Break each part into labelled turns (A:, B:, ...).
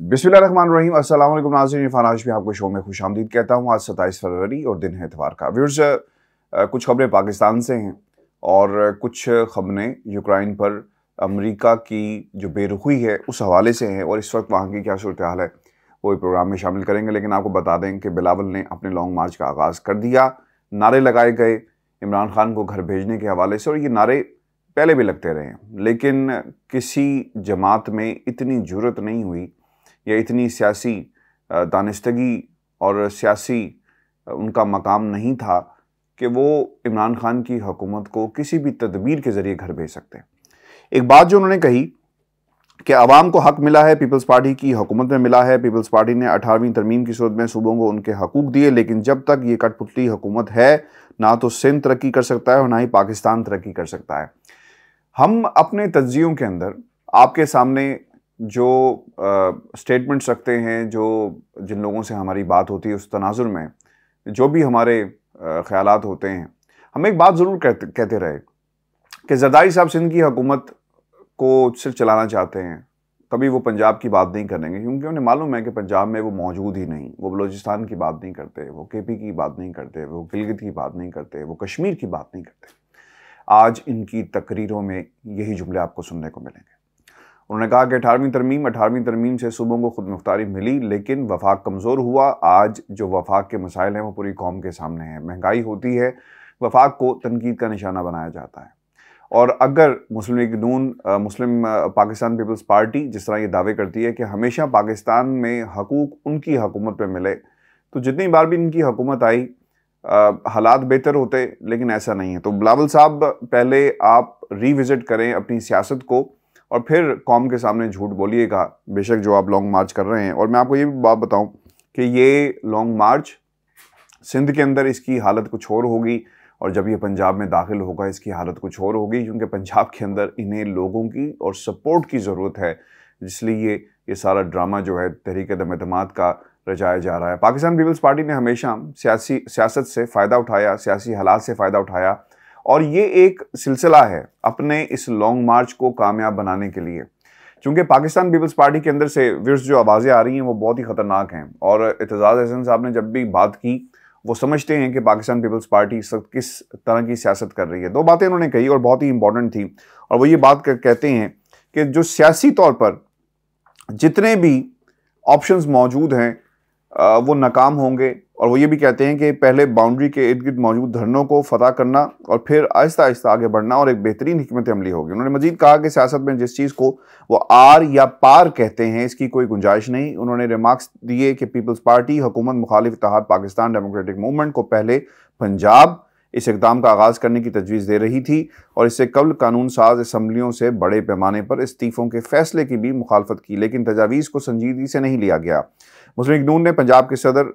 A: बिस्मिल्लाहिर्रहमानिर्रहीम। अस्सलाम वालेकुम नाज़रीन, इरफान हाशमी आपको शो में खुशामदीद कहता हूँ। आज 27 फरवरी और दिन है इतवार का। व्यूअर्स, कुछ खबरें पाकिस्तान से हैं और कुछ खबरें यूक्रेन पर अमेरिका की जो बेरुखी है उस हवाले से हैं और इस वक्त वहाँ की क्या सूरत हाल है वो प्रोग्राम में शामिल करेंगे। लेकिन आपको बता दें कि बिलावल ने अपने लॉन्ग मार्च का आगाज़ कर दिया। नारे लगाए गए इमरान खान को घर भेजने के हवाले से, और ये नारे पहले भी लगते रहे, लेकिन किसी जमात में इतनी जुर्रत नहीं हुई या इतनी सियासी दानिस्तगी और सियासी उनका मकाम नहीं था कि वो इमरान खान की हुकूमत को किसी भी तदबीर के ज़रिए घर भेज सकते। एक बात जो उन्होंने कही कि अवाम को हक मिला है, पीपल्स पार्टी की हुकूमत में मिला है। पीपल्स पार्टी ने 18वीं तरमीम की सूरत में सूबों को उनके हकूक दिए, लेकिन जब तक ये कठपुतली हुकूमत है ना तो सिंध तरक्की कर सकता है और ना ही पाकिस्तान तरक्की कर सकता है। हम अपने तज्जियों के अंदर आपके सामने जो स्टेटमेंट्स रखते हैं, जो जिन लोगों से हमारी बात होती है, उस तनाजुर में जो भी हमारे ख्यालात होते हैं, हम एक बात ज़रूर कहते रहे कि ज़रदारी साहब सिंध की हुकूमत को सिर्फ चलाना चाहते हैं। कभी वो पंजाब की बात नहीं करेंगे क्योंकि उन्हें मालूम है कि पंजाब में वो मौजूद ही नहीं। वो बलूचिस्तान की बात नहीं करते, वो केपी की बात नहीं करते, वो गिलगित की बात नहीं करते, वो कश्मीर की बात नहीं करते। आज इनकी तकरीरों में यही जुमले आपको सुनने को मिलेंगे। उन्होंने कहा कि 18वीं तरमीम से सूबों को खुद मुख्तारी मिली, लेकिन वफाक कमज़ोर हुआ। आज जो वफाक के मसाइल हैं वो पूरी कौम के सामने हैं। महंगाई होती है, वफाक को तनकीद का निशाना बनाया जाता है। और अगर मुस्लिम पाकिस्तान पीपल्स पार्टी जिस तरह ये दावे करती है कि हमेशा पाकिस्तान में हकूक उनकी हुकूमत पे मिले, तो जितनी बार भी इनकी हुकूमत आई हालात बेहतर होते, लेकिन ऐसा नहीं है। तो बिलावल साहब, पहले आप रिविज़िट करें अपनी सियासत को और फिर कौम के सामने झूठ बोलिएगा, बेशक जो आप लॉन्ग मार्च कर रहे हैं। और मैं आपको ये भी बात बताऊं कि ये लॉन्ग मार्च सिंध के अंदर इसकी हालत कुछ और होगी और जब ये पंजाब में दाखिल होगा इसकी हालत कुछ और होगी, क्योंकि पंजाब के अंदर इन्हें लोगों की और सपोर्ट की ज़रूरत है, इसलिए ये सारा ड्रामा जो है तहरीक दम-ए-एतमाद का रचाया जा रहा है। पाकिस्तान पीपल्स पार्टी ने हमेशा सियासत से फ़ायदा उठाया, सियासी हालात से फ़ायदा उठाया, और ये एक सिलसिला है अपने इस लॉन्ग मार्च को कामयाब बनाने के लिए। क्योंकि पाकिस्तान पीपल्स पार्टी के अंदर से व्यूअर्स जो आवाज़ें आ रही हैं वो बहुत ही ख़तरनाक हैं, और एतजाज़ अहसन साहब ने जब भी बात की वो समझते हैं कि पाकिस्तान पीपल्स पार्टी इस वक्त किस तरह की सियासत कर रही है। दो बातें उन्होंने कही और बहुत ही इंपॉर्टेंट थी, और वो ये बात कहते हैं कि जो सियासी तौर पर जितने भी ऑप्शंस मौजूद हैं वो नाकाम होंगे, और वो ये भी कहते हैं कि पहले बाउंड्री के इर्द गिर्द मौजूद धरनों को फतह करना और फिर आहिस्ता आहिस्ता आगे बढ़ना और एक बेहतरीन हिकमत अमली होगी। उन्होंने मजीद कहा कि सियासत में जिस चीज़ को वो आर या पार कहते हैं इसकी कोई गुंजाइश नहीं। उन्होंने रिमार्क्स दिए कि पीपल्स पार्टी हुकूमत मुखालिफ इत्तेहाद पाकिस्तान डेमोक्रेटिक मूवमेंट को पहले पंजाब इस इक़दाम का आगाज़ करने की तजवीज़ दे रही थी, और इससे कबल कानून साज असम्बलियों से बड़े पैमाने पर इस्तीफ़ों के फैसले की भी मुखालफत की, लेकिन तजावीज़ को संजीदगी से नहीं लिया गया। मुस्लिम लीग नून ने पंजाब के सदर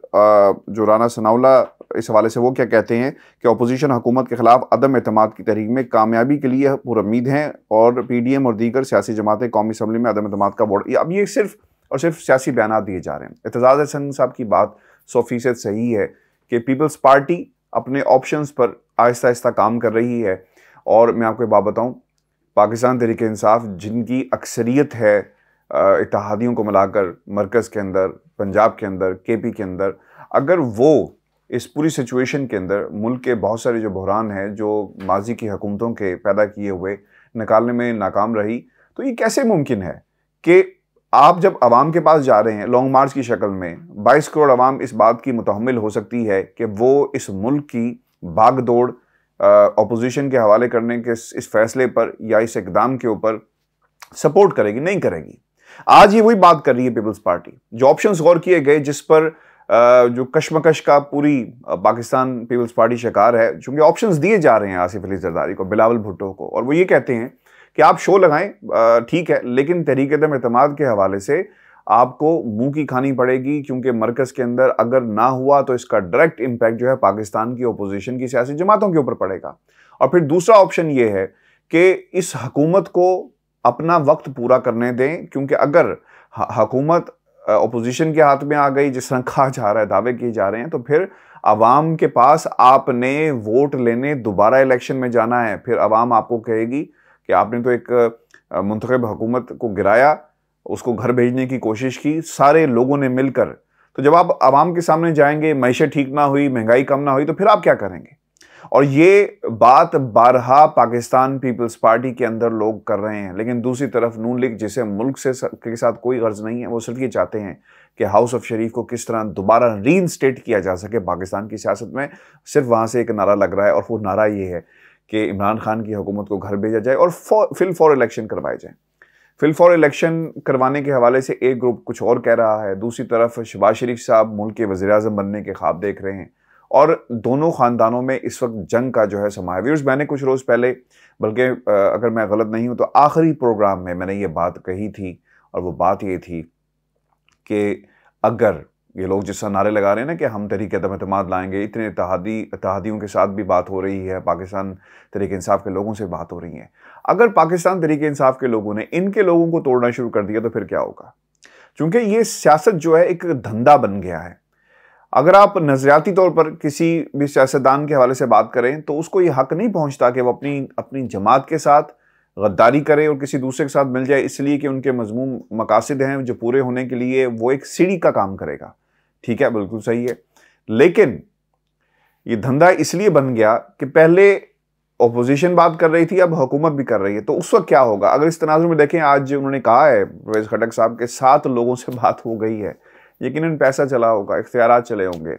A: जो राना सनाउल्लाह, इस हवाले से वो क्या कहते हैं कि अपोजिशन हुकूमत के खिलाफ अदम एतमाद की तहरीक में कामयाबी के लिए पुरुम्मीद हैं, और PDM और दीगर सियासी जमातें कौमी असम्बली में अदम एतमाद का वोट। अब ये सिर्फ और सिर्फ सियासी बयान दिए जा रहे हैं। एतजाज़ अहसन साहब की बात 100% सही है कि पीपल्स पार्टी अपने ऑप्शंस पर आहिस्ता आहिस्ता काम कर रही है। और मैं आपको एक बात बताऊँ, पाकिस्तान तहरीक इंसाफ जिनकी अक्सरियत है इत्तेहादियों को मिलाकर मरकज़ के अंदर, पंजाब के अंदर, KP के अंदर, अगर वो इस पूरी सिचुएशन के अंदर मुल्क के बहुत सारे जो बहरान हैं जो माजी की हुकूमतों के पैदा किए हुए निकालने में नाकाम रही, तो ये कैसे मुमकिन है कि आप जब आवाम के पास जा रहे हैं लॉन्ग मार्च की शक्ल में, 22 करोड़ आवाम इस बात की मुतहम्मिल हो सकती है कि वो इस मुल्क की भाग दौड़ अपोजिशन के हवाले करने के इस फैसले पर या इस इक़दाम के ऊपर सपोर्ट करेगी? नहीं करेगी। आज ये वही बात कर रही है पीपल्स पार्टी। जो ऑप्शंस गौर किए गए, जिस पर जो कशमकश का पूरी पाकिस्तान पीपल्स पार्टी शिकार है, चूंकि ऑप्शंस दिए जा रहे हैं आसिफ अली जरदारी को, बिलावल भुट्टो को, और वो ये कहते हैं कि आप शो लगाएं ठीक है, लेकिन तहरीक दम-ए-एतमाद के हवाले से आपको मुंह की खानी पड़ेगी, क्योंकि मरकज़ के अंदर अगर ना हुआ तो इसका डायरेक्ट इम्पैक्ट जो है पाकिस्तान की अपोजिशन की सियासी जमातों के ऊपर पड़ेगा। और फिर दूसरा ऑप्शन ये है कि इस हुकूमत को अपना वक्त पूरा करने दें, क्योंकि अगर हुकूमत अपोजिशन के हाथ में आ गई, जिस तरह कहा जा रहा है, दावे किए जा रहे हैं, तो फिर आवाम के पास आपने वोट लेने दोबारा इलेक्शन में जाना है। फिर आवाम आपको कहेगी कि आपने तो एक मुंतखब हुकूमत को गिराया उसको घर भेजने की कोशिश की सारे लोगों ने मिलकर। तो जब आप आवाम के सामने जाएंगे, मैशत ठीक ना हुई, महंगाई कम ना हुई, तो फिर आप क्या करेंगे? और ये बात बारहा पाकिस्तान पीपल्स पार्टी के अंदर लोग कर रहे हैं, लेकिन दूसरी तरफ नून लीग, जिसे मुल्क से के साथ कोई गर्ज नहीं है, वो सिर्फ ये चाहते हैं कि हाउस ऑफ शरीफ को किस तरह दोबारा रीइंस्टेट किया जा सके पाकिस्तान की सियासत में। सिर्फ वहां से एक नारा लग रहा है, और वो नारा ये है कि इमरान खान की हुकूमत को घर भेजा जाए और फिल फॉर इलेक्शन करवाए जाए। फिल फॉर इलेक्शन करवाने के हवाले से एक ग्रुप कुछ और कह रहा है, दूसरी तरफ शहबाज शरीफ साहब मुल्क के वज़ीर-ए-आज़म बनने के ख्वाब देख रहे हैं, और दोनों खानदानों में इस वक्त जंग का जो है समा है। व्यूअर्स, मैंने कुछ रोज़ पहले, बल्कि अगर मैं गलत नहीं हूं तो आखिरी प्रोग्राम में मैंने ये बात कही थी, और वो बात ये थी कि अगर ये लोग जिस नारे लगा रहे हैं ना कि हम तहरीक-ए-एतमाद लाएंगे, इतने इत्तेहादियों के साथ भी बात हो रही है, पाकिस्तान तहरीक-ए-इंसाफ के लोगों से बात हो रही है, अगर पाकिस्तान तहरीक-ए-इंसाफ के लोगों ने इनके लोगों को तोड़ना शुरू कर दिया तो फिर क्या होगा? क्योंकि ये सियासत जो है एक धंधा बन गया है। अगर आप नजरियाती तौर पर किसी भी सियासतदान के हवाले से बात करें तो उसको ये हक नहीं पहुंचता कि वो अपनी जमात के साथ गद्दारी करे और किसी दूसरे के साथ मिल जाए, इसलिए कि उनके मजमूम मकासद हैं जो पूरे होने के लिए वो एक सीढ़ी का काम करेगा। ठीक है, बिल्कुल सही है, लेकिन ये धंधा इसलिए बन गया कि पहले ऑपोजिशन बात कर रही थी, अब हुकूमत भी कर रही है। तो उस वक्त क्या होगा? अगर इस तनाजुर में देखें, आज उन्होंने कहा है परवेज खटक साहब के 7 लोगों से बात हो गई है, यकीनन पैसा चला होगा, इख्तियारात चले होंगे,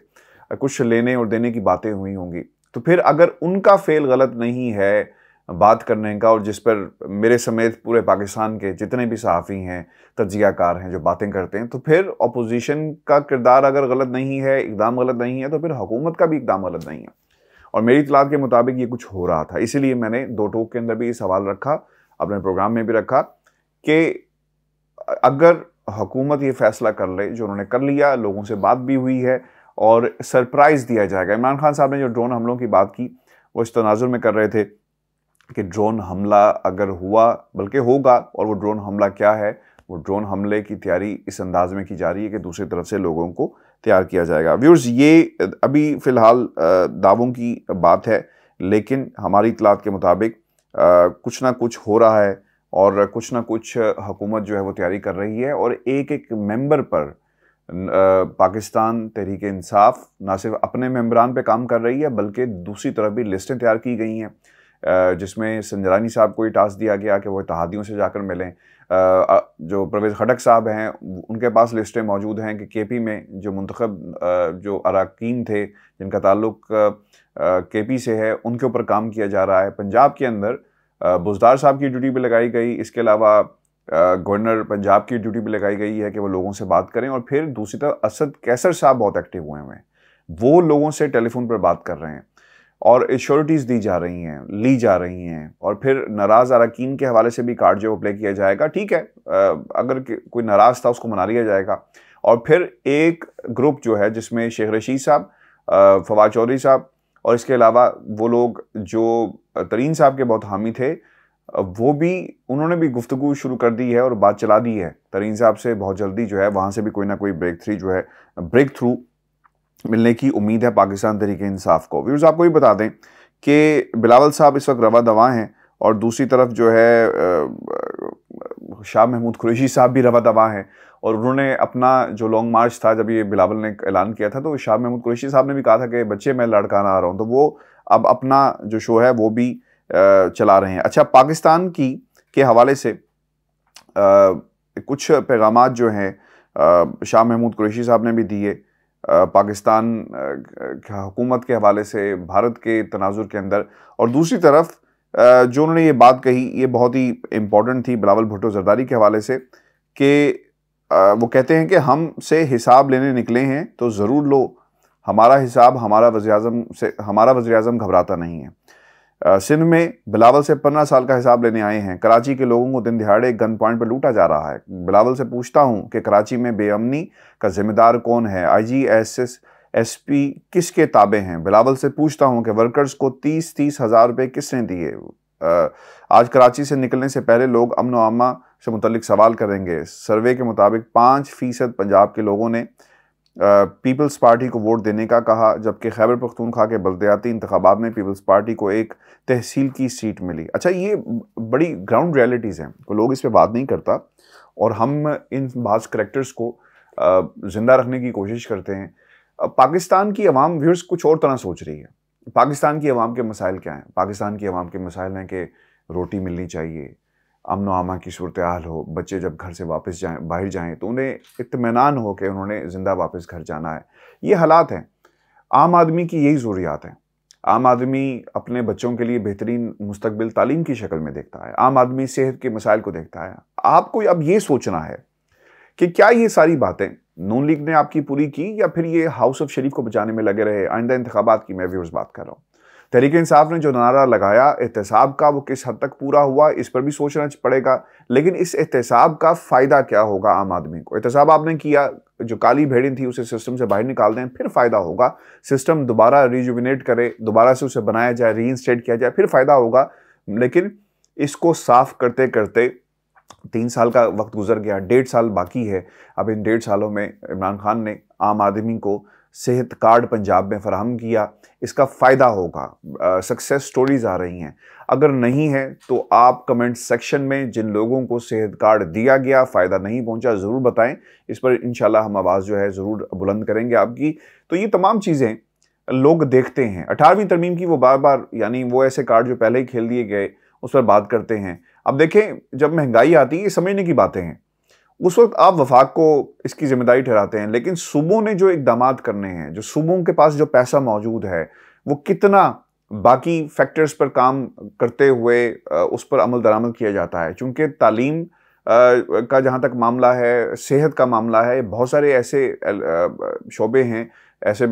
A: कुछ लेने और देने की बातें हुई होंगी। तो फिर अगर उनका फेल गलत नहीं है बात करने का, और जिस पर मेरे समेत पूरे पाकिस्तान के जितने भी सहाफ़ी हैं, तज्ज़ियाकार हैं जो बातें करते हैं, तो फिर अपोजिशन का किरदार अगर गलत नहीं है, इक़दाम गलत नहीं है, तो फिर हुकूमत का भी इक़दाम गलत नहीं है। और मेरी इत्तलात के मुताबिक ये कुछ हो रहा था, इसीलिए मैंने 2 टॉक के अंदर भी ये सवाल रखा, अपने प्रोग्राम में भी रखा कि अगर हुकूमत ये फैसला कर ले जो उन्होंने कर लिया, लोगों से बात भी हुई है और सरप्राइज़ दिया जाएगा। इमरान खान साहब ने जो ड्रोन हमलों की बात की, वो इस तनाजुर में कर रहे थे कि ड्रोन हमला अगर हुआ, बल्कि होगा, और वो ड्रोन हमला क्या है, वो ड्रोन हमले की तैयारी इस अंदाज में की जा रही है कि दूसरी तरफ से लोगों को तैयार किया जाएगा। व्यूअर्स, ये अभी फ़िलहाल दावों की बात है, लेकिन हमारी इत्तलात के मुताबिक कुछ ना कुछ हो रहा है, और कुछ ना कुछ हुकूमत जो है वो तैयारी कर रही है, और एक एक मेंबर पर पाकिस्तान तहरीक-ए-इंसाफ ना सिर्फ अपने मेंबरान पे काम कर रही है, बल्कि दूसरी तरफ भी लिस्टें तैयार की गई हैं, जिसमें संजरानी साहब को ये टास्क दिया गया कि वो इत्तेहादियों से जाकर मिलें। जो परवेज खटक साहब हैं, उनके पास लिस्टें मौजूद हैं कि केपी में जो मुंतखब जो अरकान थे जिनका ताल्लुक केपी से है, उनके ऊपर काम किया जा रहा है। पंजाब के अंदर बुज़दार साहब की ड्यूटी भी लगाई गई, इसके अलावा गवर्नर पंजाब की ड्यूटी भी लगाई गई है कि वो लोगों से बात करें। और फिर दूसरी तरफ असद कैसर साहब बहुत एक्टिव हुए हैं, वो लोगों से टेलीफोन पर बात कर रहे हैं और एश्योरिटीज़ दी जा रही हैं, ली जा रही हैं, और फिर नाराज़ अरकान के हवाले से भी कार्ड जो प्ले किया जाएगा। ठीक है, अगर कोई नाराज़ था उसको मना लिया जाएगा। और फिर एक ग्रुप जो है जिसमें शेख रशीद साहब, फवाद चौधरी साहब, और इसके अलावा वो लोग जो तरीन साहब के बहुत हामी थे, वो भी, उन्होंने भी गुफ्तगू शुरू कर दी है और बात चला दी है तरीन साहब से। बहुत जल्दी जो है वहाँ से भी कोई ना कोई ब्रेक थ्रू मिलने की उम्मीद है पाकिस्तान तहरीक-ए-इंसाफ को। व्यूअर्स, आपको भी बता दें कि बिलावल साहब इस वक्त रवा दवा हैं, और दूसरी तरफ जो है शाह महमूद कुरैशी साहब भी रवा दवा हैं, और उन्होंने अपना जो लॉन्ग मार्च था, जब ये बिलावल ने ऐलान किया था, तो शाह महमूद कुरैशी साहब ने भी कहा था कि बच्चे मैं लड़काना आ रहा हूँ, तो वो अब अपना जो शो है वो भी चला रहे हैं। अच्छा, पाकिस्तान के हवाले से कुछ पैगामात जो हैं शाह महमूद कुरैशी साहब ने भी दिए पाकिस्तान हुकूमत के हवाले से भारत के तनाजुर के अंदर। और दूसरी तरफ जो उन्होंने ये बात कही, ये बहुत ही इम्पॉर्टेंट थी बिलावल भुट्टो जरदारी के हवाले से, कि वो कहते हैं कि हम से हिसाब लेने निकले हैं तो ज़रूर लो हमारा हिसाब, हमारा वज़ीर-ए-आज़म घबराता नहीं है। सिंध में बिलावल से 15 साल का हिसाब लेने आए हैं। कराची के लोगों को दिन दिहाड़े गन पॉइंट पर लूटा जा रहा है। बिलावल से पूछता हूं कि कराची में बेअमनी का जिम्मेदार कौन है? IG, SS, SP किसके ताबे हैं? बिलावल से पूछता हूं कि वर्कर्स को 30-30 हज़ार रुपये किसने दिए? आज कराची से निकलने से पहले लोग अमन व अमा से मुतल्लिक सवाल करेंगे। सर्वे के मुताबिक 5% पंजाब के लोगों ने पीपल्स पार्टी को वोट देने का कहा, जबकि खैबर पख्तूनख्वा के बल्दियाती इंतखाबात में पीपल्स पार्टी को एक तहसील की सीट मिली। अच्छा, ये बड़ी ग्राउंड रियलिटीज़ हैं, कोई लोग इस पर बात नहीं करता, और हम इन बाज़ करैक्टर्स को ज़िंदा रखने की कोशिश करते हैं। पाकिस्तान की अवाम व्यूअर्स कुछ और तरह सोच रही है। पाकिस्तान की अवाम के मसाइल क्या हैं? पाकिस्तान की अवाम के मसाइल हैं कि रोटी मिलनी चाहिए, अमन व अमा की सूरत हाल हो, बच्चे जब घर से वापस जाएँ, बाहर जाएँ तो उन्हें इत्मीनान हो कि उन्होंने ज़िंदा वापस घर जाना है। ये हालात हैं। आम आदमी की यही ज़रूरियात हैं। आम आदमी अपने बच्चों के लिए बेहतरीन मुस्तकबिल तालीम की शक्ल में देखता है। आम आदमी सेहत के मसाइल को देखता है। आपको अब ये सोचना है कि क्या ये सारी बातें नून लीग ने आपकी पूरी की या फिर ये हाउस ऑफ शरीफ को बचाने में लगे रहे। आइंदा इंतखाबात की मैं व्यूअर्स बात कर रहा हूँ। तहरीक इंसाफ ने जो नारा लगाया एहतसाब का, वो किस हद तक पूरा हुआ इस पर भी सोचना पड़ेगा। लेकिन इस एहतसाब का फ़ायदा क्या होगा आम आदमी को? एहतसाब आपने किया, जो काली भेड़ें थी उसे सिस्टम से बाहर निकाल दें, फिर फ़ायदा होगा। सिस्टम दोबारा रिजुविनेट करे, दोबारा से उसे बनाया जाए, रीइंस्टेट किया जाए, फिर फ़ायदा होगा। लेकिन इसको साफ करते करते 3 साल का वक्त गुजर गया, 1.5 साल बाकी है। अब इन 1.5 सालों में इमरान खान ने आम आदमी को सेहत कार्ड पंजाब में फराहम किया। इसका फ़ायदा होगा। सक्सेस स्टोरीज आ रही हैं। अगर नहीं है तो आप कमेंट सेक्शन में जिन लोगों को सेहत कार्ड दिया गया, फ़ायदा नहीं पहुंचा, ज़रूर बताएं। इस पर इंशाल्लाह हम आवाज़ जो है ज़रूर बुलंद करेंगे आपकी। तो ये तमाम चीज़ें लोग देखते हैं। 18वीं तरमीम की वो बार बार, यानी वो ऐसे कार्ड जो पहले ही खेल दिए गए, उस पर बात करते हैं। अब देखें, जब महंगाई आती है, ये समझने की बातें हैं। उस वक्त आप वफाक को इसकी जिम्मेदारी ठहराते हैं, लेकिन सूबों ने जो इकदामात करने हैं, जो सूबों के पास जो पैसा मौजूद है, वो कितना बाकी फैक्टर्स पर काम करते हुए उस पर अमल दरामद किया जाता है। चूँकि तालीम का जहाँ तक मामला है, सेहत का मामला है, बहुत सारे ऐसे शोबे हैं, ऐसे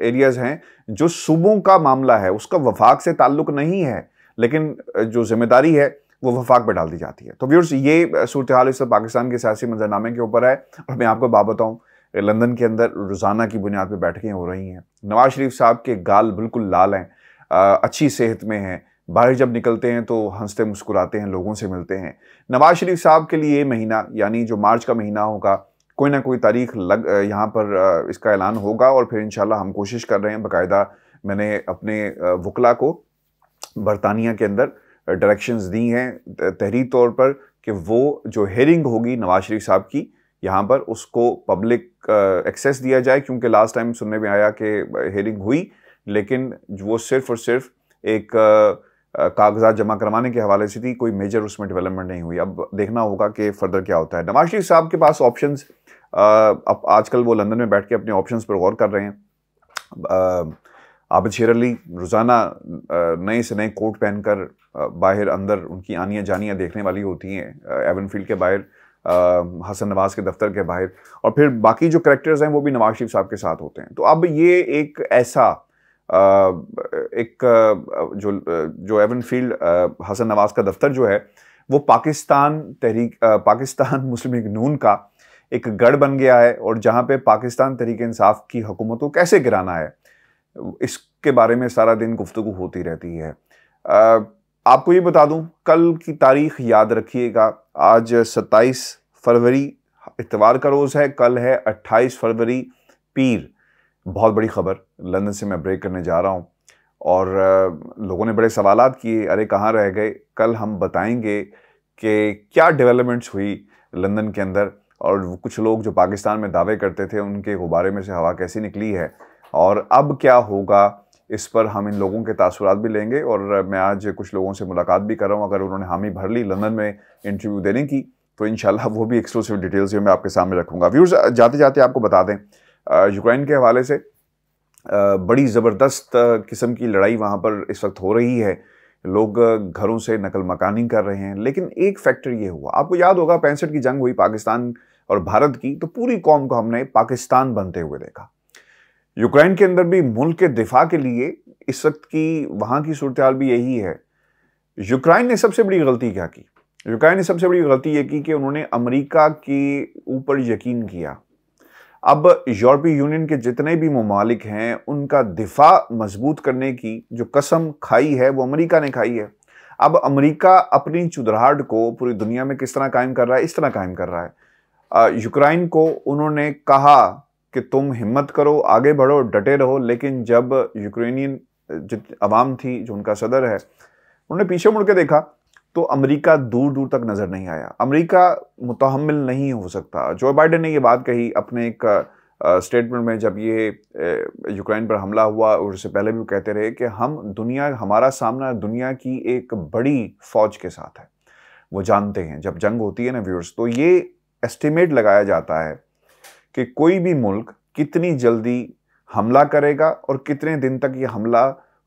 A: एरियाज़ हैं जो सूबों का मामला है, उसका वफाक से ताल्लुक़ नहीं है, लेकिन जो जिम्मेदारी है वो वफाक पर डाल दी जाती है। तो व्यूअर्स, ये सूरत हाल इस पाकिस्तान के सियासी मंजरनामे के ऊपर है। और मैं आपको बात बताऊँ, लंदन के अंदर रोज़ाना की बुनियाद पर बैठकें हो रही हैं। नवाज शरीफ साहब के गाल बिल्कुल लाल हैं, अच्छी सेहत में हैं, बाहर जब निकलते हैं तो हंसते मुस्कुराते हैं, लोगों से मिलते हैं। नवाज शरीफ साहब के लिए ये महीना, यानी जो मार्च का महीना होगा, कोई ना कोई तारीख यहाँ पर इसका ऐलान होगा और फिर इंशाल्लाह हम कोशिश कर रहे हैं। बाकायदा मैंने अपने वकला को बरतानिया के अंदर डायरेक्शंस दी हैं तहरीर तौर पर कि वो जो हेयरिंग होगी नवाज शरीफ साहब की यहाँ पर, उसको पब्लिक एक्सेस दिया जाए। क्योंकि लास्ट टाइम सुनने में आया कि हेयरिंग हुई, लेकिन वो सिर्फ और सिर्फ एक कागजात जमा करवाने के हवाले से थी, कोई मेजर उसमें डेवलपमेंट नहीं हुई। अब देखना होगा कि फर्दर क्या होता है। नवाज शरीफ साहब के पास ऑप्शंस, अब आजकल वो लंदन में बैठ के अपने ऑप्शंस पर गौर कर रहे हैं। आबिद शेर अली रोज़ाना नए से नए कोट पहनकर बाहर अंदर उनकी आनियाँ जानियाँ देखने वाली होती हैं। एवनफील्ड के बाहर, हसन नवाज के दफ्तर के बाहर, और फिर बाकी जो करैक्टर्स हैं वो भी नवाज शरीफ साहब के साथ होते हैं। तो अब ये एक ऐसा जो एवनफील्ड हसन नवाज का दफ्तर जो है, वो पाकिस्तान मुस्लिम लीग नून का एक गढ़ बन गया है। और जहाँ पे पाकिस्तान तहरीक इंसाफ की हुकूमत को कैसे गिराना है, इसके बारे में सारा दिन गुफ्तगू होती रहती है। आपको ये बता दूं, कल की तारीख याद रखिएगा। आज 27 फरवरी इतवार का रोज़ है, कल है 28 फरवरी पीर। बहुत बड़ी खबर लंदन से मैं ब्रेक करने जा रहा हूँ और लोगों ने बड़े सवालात किए, अरे कहाँ रह गए। कल हम बताएंगे कि क्या डेवलपमेंट्स हुई लंदन के अंदर, और कुछ लोग जो पाकिस्तान में दावे करते थे उनके गुब्बारे में से हवा कैसी निकली है और अब क्या होगा। इस पर हम इन लोगों के तासुरात भी लेंगे। और मैं आज कुछ लोगों से मुलाकात भी कर रहा हूँ, अगर उन्होंने हामी भर ली लंदन में इंटरव्यू देने की तो इंशाल्लाह वो भी एक्सक्लूसिव डिटेल्स जो मैं आपके सामने रखूँगा। व्यूअर्स, जाते जाते आपको बता दें, यूक्रेन के हवाले से बड़ी ज़बरदस्त किस्म की लड़ाई वहाँ पर इस वक्त हो रही है। लोग घरों से नकल मकानी कर रहे हैं। लेकिन एक फैक्टर ये हुआ, आपको याद होगा 65 की जंग हुई पाकिस्तान और भारत की, तो पूरी कौम को हमने पाकिस्तान बनते हुए देखा। यूक्रेन के अंदर भी मुल्क के दिफा के लिए इस वक्त की वहाँ की सूरत हाल भी यही है। यूक्रेन ने सबसे बड़ी गलती क्या की? यूक्रेन ने सबसे बड़ी गलती ये की कि उन्होंने अमेरिका के ऊपर यकीन किया। अब यूरोपीय यूनियन के जितने भी ममालिक हैं उनका दिफा मजबूत करने की जो कसम खाई है वो अमेरिका ने खाई है। अब अमेरिका अपनी चुदराहट को पूरी दुनिया में किस तरह कायम कर रहा है, इस तरह कायम कर रहा है। यूक्रेन को उन्होंने कहा कि तुम हिम्मत करो, आगे बढ़ो, डटे रहो। लेकिन जब यूक्रेनियन जो अवाम थी, जो उनका सदर है, उन्होंने पीछे मुड़ के देखा तो अमेरिका दूर दूर तक नज़र नहीं आया। अमेरिका मुतहम्मिल नहीं हो सकता। जो बाइडेन ने ये बात कही अपने एक स्टेटमेंट में, जब ये यूक्रेन पर हमला हुआ, और उससे पहले भी वो कहते रहे कि हमारा सामना दुनिया की एक बड़ी फौज के साथ है। वो जानते हैं जब जंग होती है ना व्यूअर्स, तो ये एस्टिमेट लगाया जाता है कि कोई भी मुल्क कितनी जल्दी हमला करेगा और कितने दिन तक ये हमला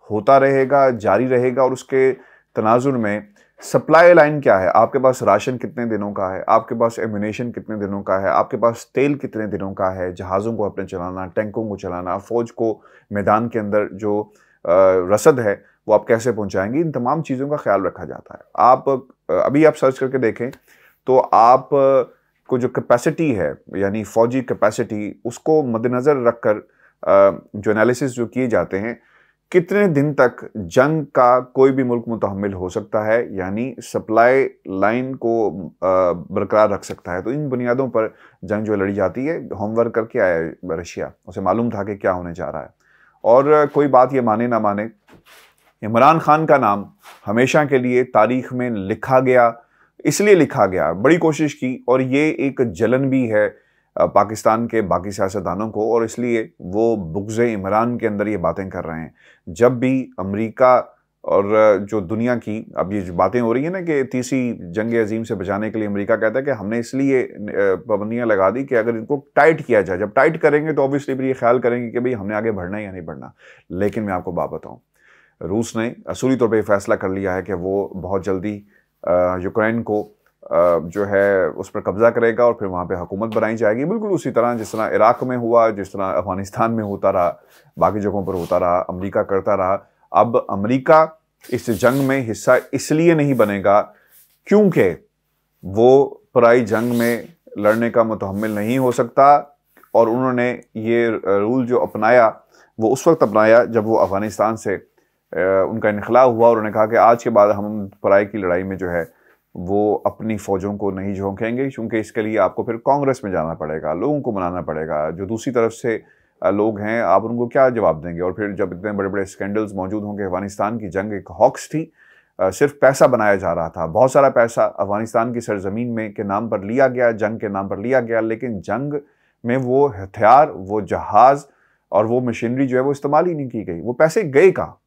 A: होता रहेगा, जारी रहेगा, और उसके तनाजुर में सप्लाई लाइन क्या है, आपके पास राशन कितने दिनों का है, आपके पास एम्यूनेशन कितने दिनों का है, आपके पास तेल कितने दिनों का है, जहाज़ों को अपने चलाना, टैंकों को चलाना, फौज को मैदान के अंदर जो रसद है वो आप कैसे पहुंचाएंगे, इन तमाम चीज़ों का ख्याल रखा जाता है। आप अभी आप सर्च करके देखें तो आप को जो कैपेसिटी है, यानी फ़ौजी कैपेसिटी, उसको मद्देनज़र रखकर जो एनालिसिस जो किए जाते हैं, कितने दिन तक जंग का कोई भी मुल्क मुतहम्मिल हो सकता है, यानी सप्लाई लाइन को बरकरार रख सकता है। तो इन बुनियादों पर जंग जो लड़ी जाती है, होमवर्क करके आया है रशिया, उसे मालूम था कि क्या होने जा रहा है। और कोई बात ये माने ना माने, इमरान खान का नाम हमेशा के लिए तारीख में लिखा गया, इसलिए लिखा गया, बड़ी कोशिश की, और ये एक जलन भी है पाकिस्तान के बाकी सियासतदानों को, और इसलिए वो बुग़्ज़े इमरान के अंदर ये बातें कर रहे हैं। जब भी अमेरिका और जो दुनिया की अब ये जो बातें हो रही है ना कि तीसरी जंग अजीम से बचाने के लिए अमेरिका कहता है कि हमने इसलिए पाबंदियां लगा दी कि अगर इनको टाइट किया जाए, जब टाइट करेंगे तो ऑब्वियसली फिर ये ख्याल करेंगे कि भाई हमने आगे बढ़ना है या नहीं बढ़ना। लेकिन मैं आपको बात बताऊँ, रूस ने असूली तौर पर फैसला कर लिया है कि वो बहुत जल्दी यूक्रेन को जो है उस पर कब्जा करेगा और फिर वहाँ पे हुकूमत बनाई जाएगी, बिल्कुल उसी तरह जिस तरह इराक में हुआ, जिस तरह अफगानिस्तान में होता रहा, बाकी जगहों पर होता रहा, अमेरिका करता रहा। अब अमेरिका इस जंग में हिस्सा इसलिए नहीं बनेगा क्योंकि वो पराई जंग में लड़ने का मुतहम्मिल नहीं हो सकता, और उन्होंने ये रूल जो अपनाया वो उस वक्त अपनाया जब वो अफगानिस्तान से उनका इनखला हुआ, और उन्होंने कहा कि आज के बाद हम पराई की लड़ाई में जो है वो अपनी फ़ौजों को नहीं झोंकेंगे, क्योंकि इसके लिए आपको फिर कांग्रेस में जाना पड़ेगा, लोगों को मनाना पड़ेगा। जो दूसरी तरफ से लोग हैं, आप उनको क्या जवाब देंगे? और फिर जब इतने बड़े बड़े स्कैंडल्स मौजूद होंगे, अफगानिस्तान की जंग एक हॉक्स थी, सिर्फ पैसा बनाया जा रहा था, बहुत सारा पैसा अफगानिस्तान की सरजमीन में के नाम पर लिया गया, जंग के नाम पर लिया गया, लेकिन जंग में वो हथियार, वो जहाज़ और वो मशीनरी जो है वो इस्तेमाल ही नहीं की गई। वो पैसे गए कहाँ?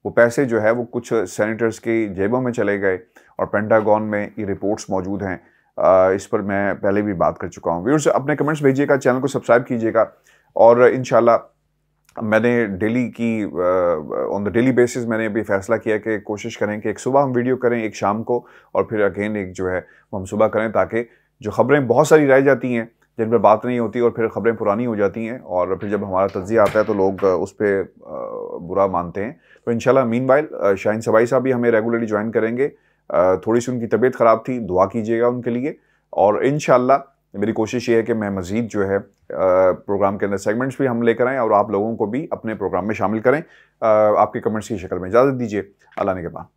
A: वो पैसे जो है वो कुछ सेनेटर्स की जेबों में चले गए, और पेंटागन में ये रिपोर्ट्स मौजूद हैं। इस पर मैं पहले भी बात कर चुका हूँ। व्यूअर्स, अपने कमेंट्स भेजिएगा, चैनल को सब्सक्राइब कीजिएगा, और इंशाल्लाह मैंने ऑन द डेली बेसिस मैंने अभी फैसला किया कि कोशिश करें कि एक सुबह हम वीडियो करें, एक शाम को, और फिर अगेन एक जो है वो हम सुबह करें, ताकि जो खबरें बहुत सारी रह जाती हैं जिन पर बात नहीं होती, और फिर खबरें पुरानी हो जाती हैं, और फिर जब हमारा तज्जिया आता है तो लोग उस पर बुरा मानते हैं। तो इंशाल्लाह मीनवाइल शाहीन सबाई साहब भी हमें रेगुलरली ज्वाइन करेंगे। थोड़ी सी उनकी तबीयत ख़राब थी, दुआ कीजिएगा उनके लिए, और इंशाल्लाह मेरी कोशिश ये है कि मैं मज़ीद जो है प्रोग्राम के अंदर सेगमेंट्स भी हम लेकर आएँ, और आप लोगों को भी अपने प्रोग्राम में शामिल करें। आपके कमेंट्स की शक्ल में। इजाज़त दीजिए, अल्लाह ने के बाद।